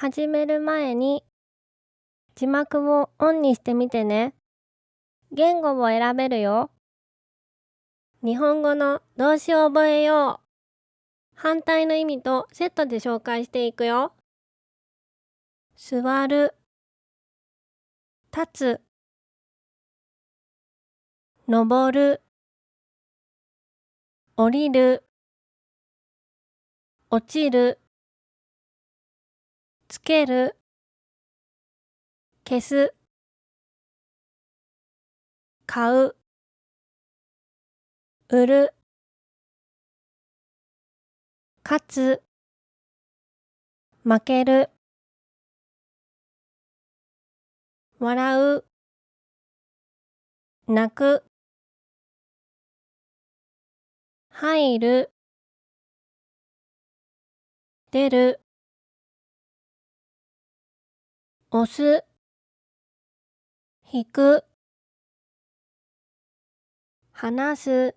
始める前に字幕をオンにしてみてね。言語を選べるよ。日本語の動詞を覚えよう。反対の意味とセットで紹介していくよ。座る、立つ、登る、降りる、落ちる、つける、消す、買う、売る、勝つ、負ける、笑う、泣く、入る、出る、押す、引く、話す、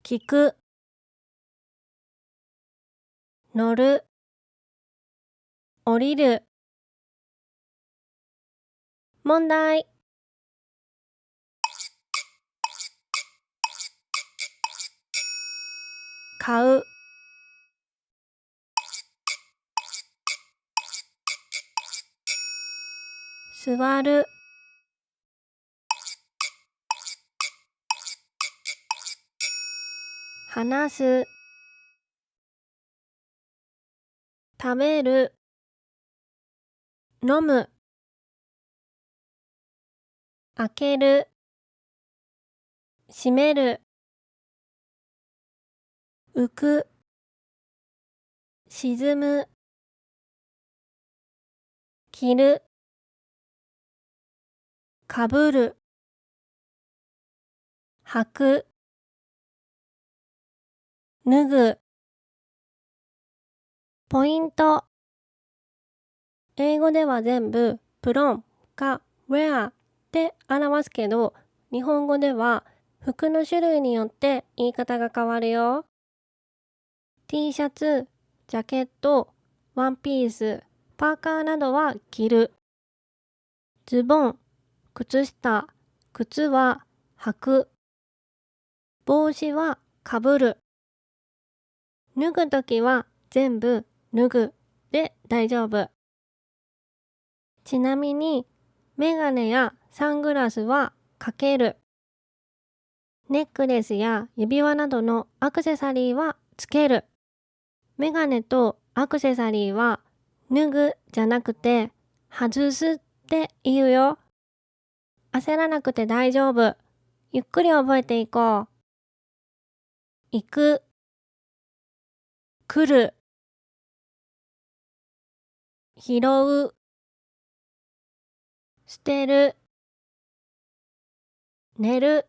聞く、乗る、降りる。問題。買う、座る、話す、食べる、飲む、開ける、閉める、浮く、沈む、着る、かぶる、履く、脱ぐ。ポイント。英語では全部プロンか wear で表すけど、日本語では服の種類によって言い方が変わるよ。T シャツ、ジャケット、ワンピース、パーカーなどは着る。ズボン、靴下、靴は履く。帽子はかぶる。脱ぐときは全部脱ぐで大丈夫。ちなみに、メガネやサングラスはかける。ネックレスや指輪などのアクセサリーはつける。メガネとアクセサリーは脱ぐじゃなくて外すって言うよ。焦らなくて大丈夫。ゆっくり覚えていこう。行く、来る、拾う、捨てる、寝る、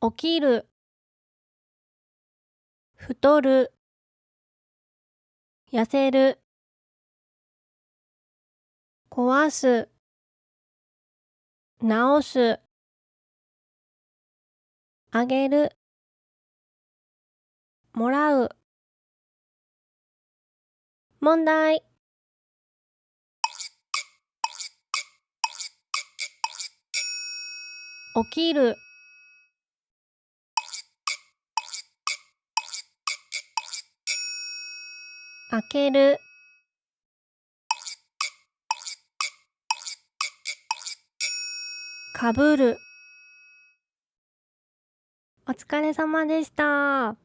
起きる、太る、痩せる、壊す、直す、あげる、もらう。問題。起きる、開ける、かぶる。お疲れ様でした。